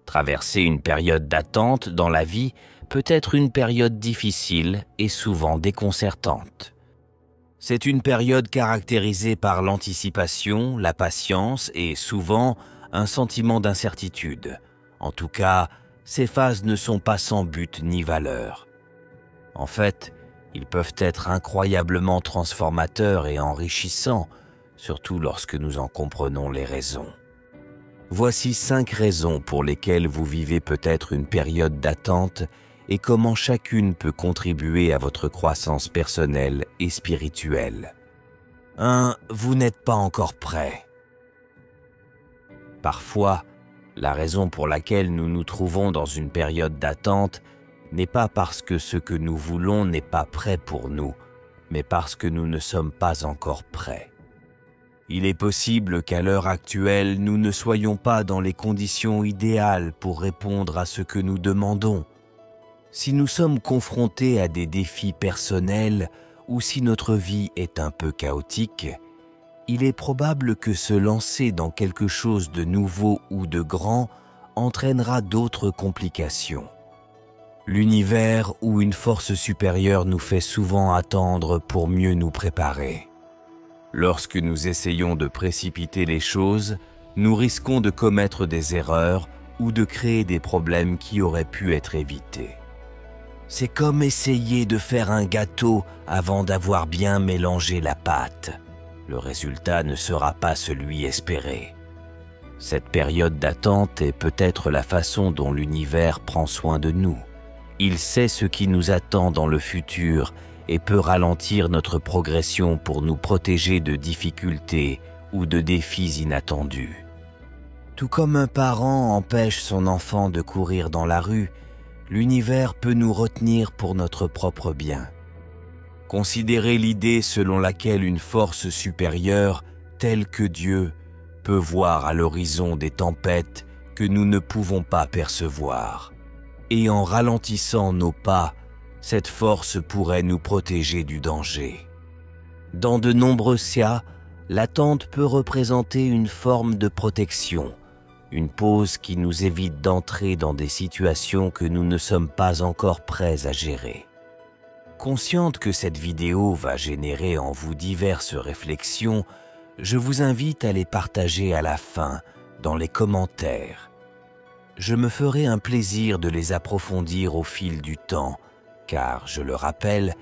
Traverser une période d'attente dans la vie peut être une période difficile et souvent déconcertante. C'est une période caractérisée par l'anticipation, la patience et souvent un sentiment d'incertitude. En tout cas, ces phases ne sont pas sans but ni valeur. En fait, ils peuvent être incroyablement transformateurs et enrichissants, surtout lorsque nous en comprenons les raisons. Voici 5 raisons pour lesquelles vous vivez peut-être une période d'attente et comment chacune peut contribuer à votre croissance personnelle et spirituelle. 1. Vous n'êtes pas encore prêt. Parfois, la raison pour laquelle nous nous trouvons dans une période d'attente n'est pas parce que ce que nous voulons n'est pas prêt pour nous, mais parce que nous ne sommes pas encore prêts. Il est possible qu'à l'heure actuelle, nous ne soyons pas dans les conditions idéales pour répondre à ce que nous demandons. Si nous sommes confrontés à des défis personnels ou si notre vie est un peu chaotique, il est probable que se lancer dans quelque chose de nouveau ou de grand entraînera d'autres complications. L'univers ou une force supérieure nous fait souvent attendre pour mieux nous préparer. Lorsque nous essayons de précipiter les choses, nous risquons de commettre des erreurs ou de créer des problèmes qui auraient pu être évités. C'est comme essayer de faire un gâteau avant d'avoir bien mélangé la pâte. Le résultat ne sera pas celui espéré. Cette période d'attente est peut-être la façon dont l'univers prend soin de nous. Il sait ce qui nous attend dans le futur et peut ralentir notre progression pour nous protéger de difficultés ou de défis inattendus. Tout comme un parent empêche son enfant de courir dans la rue, l'univers peut nous retenir pour notre propre bien. Considérez l'idée selon laquelle une force supérieure, telle que Dieu, peut voir à l'horizon des tempêtes que nous ne pouvons pas percevoir. Et en ralentissant nos pas, cette force pourrait nous protéger du danger. Dans de nombreux cas, l'attente peut représenter une forme de protection, une pause qui nous évite d'entrer dans des situations que nous ne sommes pas encore prêts à gérer. Consciente que cette vidéo va générer en vous diverses réflexions, je vous invite à les partager à la fin, dans les commentaires. Je me ferai un plaisir de les approfondir au fil du temps, car, je le rappelle,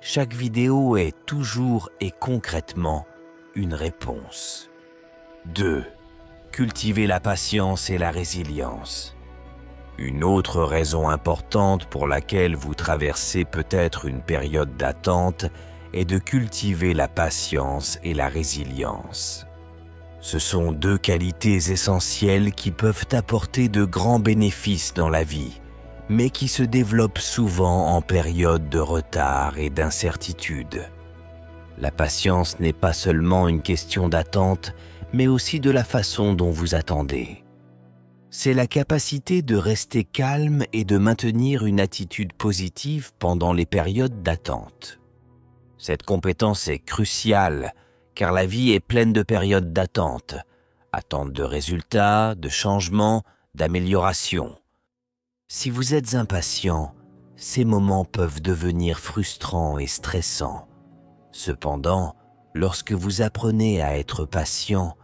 chaque vidéo est toujours et concrètement une réponse. 2. Cultiver la patience et la résilience. Une autre raison importante pour laquelle vous traversez peut-être une période d'attente est de cultiver la patience et la résilience. Ce sont 2 qualités essentielles qui peuvent apporter de grands bénéfices dans la vie, mais qui se développent souvent en période de retard et d'incertitude. La patience n'est pas seulement une question d'attente, mais aussi de la façon dont vous attendez. C'est la capacité de rester calme et de maintenir une attitude positive pendant les périodes d'attente. Cette compétence est cruciale, car la vie est pleine de périodes d'attente, attente de résultats, de changements, d'améliorations. Si vous êtes impatient, ces moments peuvent devenir frustrants et stressants. Cependant, lorsque vous apprenez à être patient,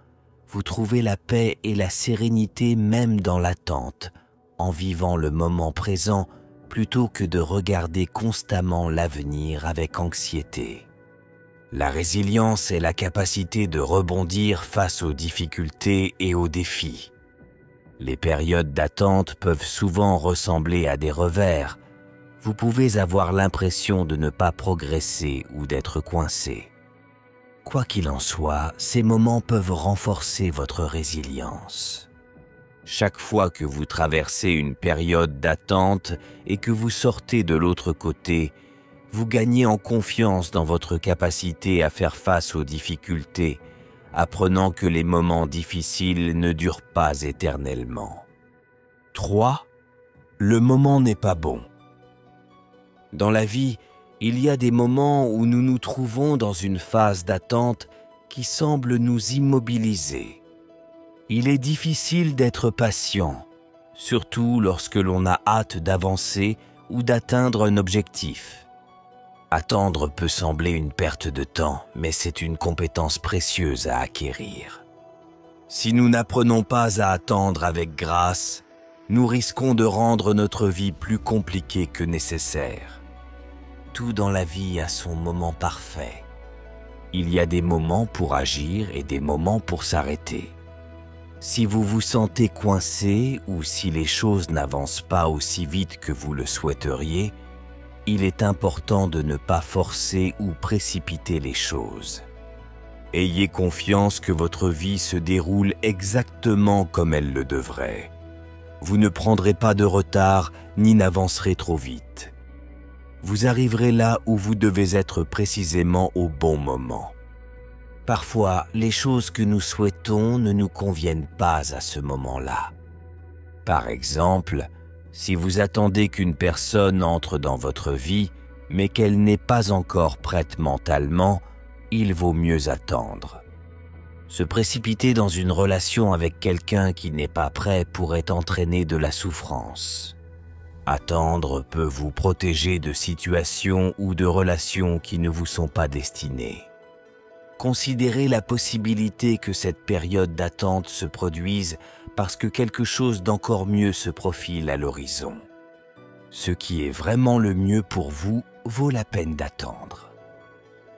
vous trouvez la paix et la sérénité même dans l'attente, en vivant le moment présent plutôt que de regarder constamment l'avenir avec anxiété. La résilience est la capacité de rebondir face aux difficultés et aux défis. Les périodes d'attente peuvent souvent ressembler à des revers. Vous pouvez avoir l'impression de ne pas progresser ou d'être coincé. Quoi qu'il en soit, ces moments peuvent renforcer votre résilience. Chaque fois que vous traversez une période d'attente et que vous sortez de l'autre côté, vous gagnez en confiance dans votre capacité à faire face aux difficultés, apprenant que les moments difficiles ne durent pas éternellement. 3. Le moment n'est pas bon. Dans la vie, il y a des moments où nous nous trouvons dans une phase d'attente qui semble nous immobiliser. Il est difficile d'être patient, surtout lorsque l'on a hâte d'avancer ou d'atteindre un objectif. Attendre peut sembler une perte de temps, mais c'est une compétence précieuse à acquérir. Si nous n'apprenons pas à attendre avec grâce, nous risquons de rendre notre vie plus compliquée que nécessaire. Tout dans la vie a son moment parfait. Il y a des moments pour agir et des moments pour s'arrêter. Si vous vous sentez coincé ou si les choses n'avancent pas aussi vite que vous le souhaiteriez, il est important de ne pas forcer ou précipiter les choses. Ayez confiance que votre vie se déroule exactement comme elle le devrait. Vous ne prendrez pas de retard ni n'avancerez trop vite. Vous arriverez là où vous devez être précisément au bon moment. Parfois, les choses que nous souhaitons ne nous conviennent pas à ce moment-là. Par exemple, si vous attendez qu'une personne entre dans votre vie, mais qu'elle n'est pas encore prête mentalement, il vaut mieux attendre. Se précipiter dans une relation avec quelqu'un qui n'est pas prêt pourrait entraîner de la souffrance. Attendre peut vous protéger de situations ou de relations qui ne vous sont pas destinées. Considérez la possibilité que cette période d'attente se produise parce que quelque chose d'encore mieux se profile à l'horizon. Ce qui est vraiment le mieux pour vous vaut la peine d'attendre.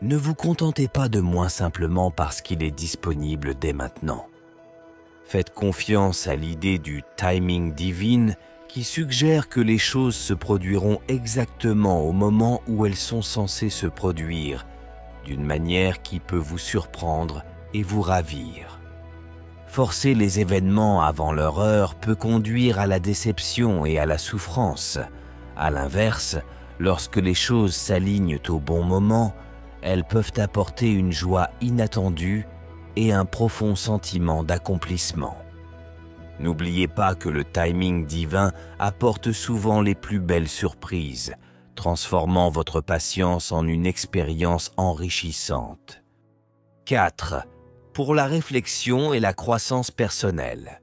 Ne vous contentez pas de moins simplement parce qu'il est disponible dès maintenant. Faites confiance à l'idée du timing divin qui suggère que les choses se produiront exactement au moment où elles sont censées se produire, d'une manière qui peut vous surprendre et vous ravir. Forcer les événements avant leur heure peut conduire à la déception et à la souffrance. À l'inverse, lorsque les choses s'alignent au bon moment, elles peuvent apporter une joie inattendue et un profond sentiment d'accomplissement. N'oubliez pas que le timing divin apporte souvent les plus belles surprises, transformant votre patience en une expérience enrichissante. 4. Pour la réflexion et la croissance personnelle.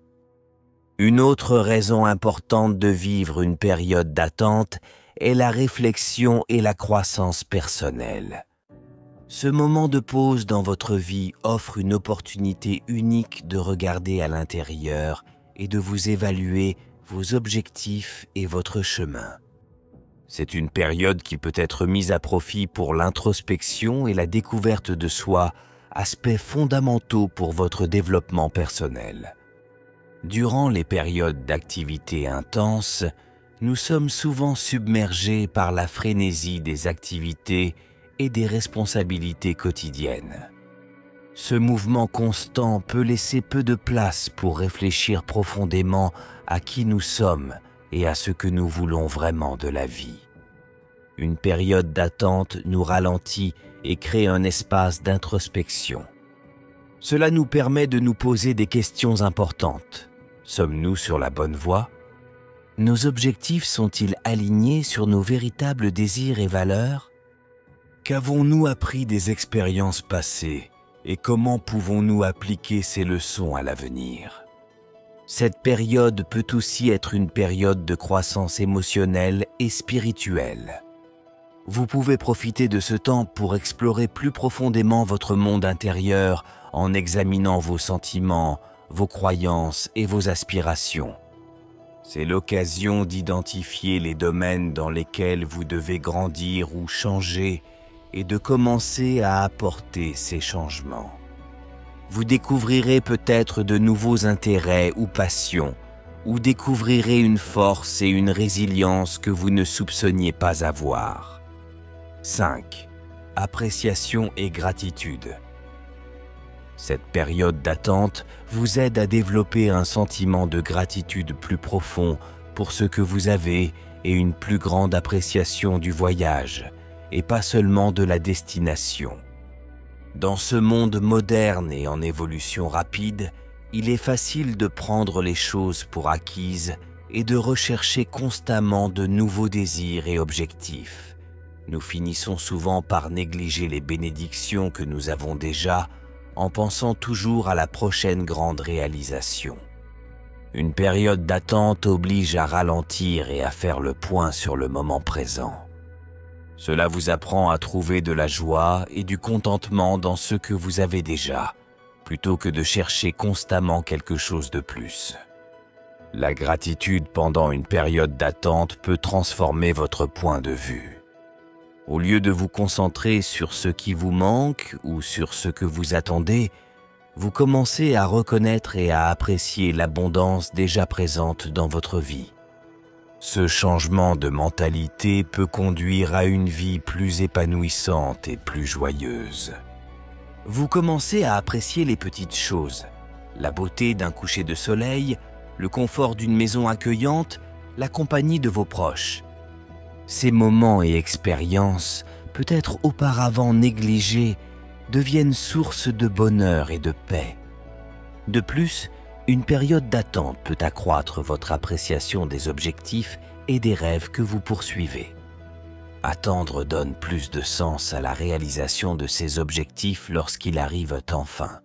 Une autre raison importante de vivre une période d'attente est la réflexion et la croissance personnelle. Ce moment de pause dans votre vie offre une opportunité unique de regarder à l'intérieur et de vous évaluer vos objectifs et votre chemin. C'est une période qui peut être mise à profit pour l'introspection et la découverte de soi, aspects fondamentaux pour votre développement personnel. Durant les périodes d'activité intense, nous sommes souvent submergés par la frénésie des activités et des responsabilités quotidiennes. Ce mouvement constant peut laisser peu de place pour réfléchir profondément à qui nous sommes et à ce que nous voulons vraiment de la vie. Une période d'attente nous ralentit et crée un espace d'introspection. Cela nous permet de nous poser des questions importantes. Sommes-nous sur la bonne voie? Nos objectifs sont-ils alignés sur nos véritables désirs et valeurs? Qu'avons-nous appris des expériences passées et comment pouvons-nous appliquer ces leçons à l'avenir? Cette période peut aussi être une période de croissance émotionnelle et spirituelle. Vous pouvez profiter de ce temps pour explorer plus profondément votre monde intérieur en examinant vos sentiments, vos croyances et vos aspirations. C'est l'occasion d'identifier les domaines dans lesquels vous devez grandir ou changer et de commencer à apporter ces changements. Vous découvrirez peut-être de nouveaux intérêts ou passions, ou découvrirez une force et une résilience que vous ne soupçonniez pas avoir. 5. Appréciation et gratitude. Cette période d'attente vous aide à développer un sentiment de gratitude plus profond pour ce que vous avez et une plus grande appréciation du voyage, et pas seulement de la destination. Dans ce monde moderne et en évolution rapide, il est facile de prendre les choses pour acquises et de rechercher constamment de nouveaux désirs et objectifs. Nous finissons souvent par négliger les bénédictions que nous avons déjà en pensant toujours à la prochaine grande réalisation. Une période d'attente oblige à ralentir et à faire le point sur le moment présent. Cela vous apprend à trouver de la joie et du contentement dans ce que vous avez déjà, plutôt que de chercher constamment quelque chose de plus. La gratitude pendant une période d'attente peut transformer votre point de vue. Au lieu de vous concentrer sur ce qui vous manque ou sur ce que vous attendez, vous commencez à reconnaître et à apprécier l'abondance déjà présente dans votre vie. Ce changement de mentalité peut conduire à une vie plus épanouissante et plus joyeuse. Vous commencez à apprécier les petites choses, la beauté d'un coucher de soleil, le confort d'une maison accueillante, la compagnie de vos proches. Ces moments et expériences, peut-être auparavant négligés, deviennent source de bonheur et de paix. De plus, une période d'attente peut accroître votre appréciation des objectifs et des rêves que vous poursuivez. Attendre donne plus de sens à la réalisation de ces objectifs lorsqu'ils arrivent enfin.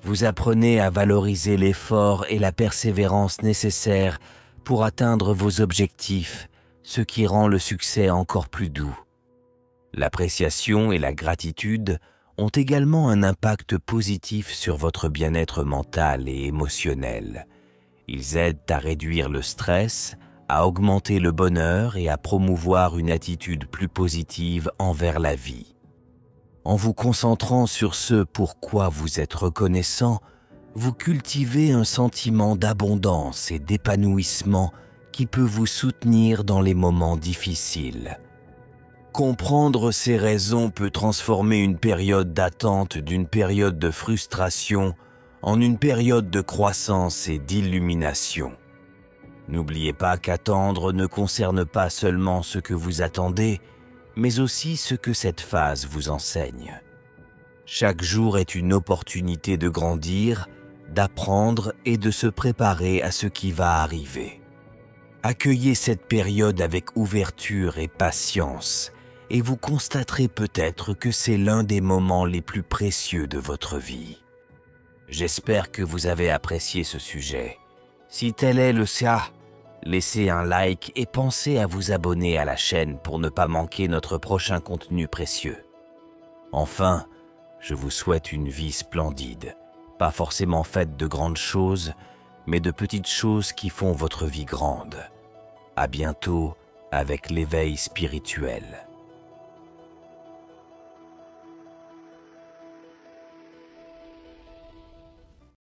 Vous apprenez à valoriser l'effort et la persévérance nécessaires pour atteindre vos objectifs, ce qui rend le succès encore plus doux. L'appréciation et la gratitude ont également un impact positif sur votre bien-être mental et émotionnel. Ils aident à réduire le stress, à augmenter le bonheur et à promouvoir une attitude plus positive envers la vie. En vous concentrant sur ce pour quoi vous êtes reconnaissant, vous cultivez un sentiment d'abondance et d'épanouissement qui peut vous soutenir dans les moments difficiles. Comprendre ces raisons peut transformer une période d'attente d'une période de frustration en une période de croissance et d'illumination. N'oubliez pas qu'attendre ne concerne pas seulement ce que vous attendez, mais aussi ce que cette phase vous enseigne. Chaque jour est une opportunité de grandir, d'apprendre et de se préparer à ce qui va arriver. Accueillez cette période avec ouverture et patience, et vous constaterez peut-être que c'est l'un des moments les plus précieux de votre vie. J'espère que vous avez apprécié ce sujet. Si tel est le cas, laissez un like et pensez à vous abonner à la chaîne pour ne pas manquer notre prochain contenu précieux. Enfin, je vous souhaite une vie splendide, pas forcément faite de grandes choses, mais de petites choses qui font votre vie grande. À bientôt avec l'éveil spirituel.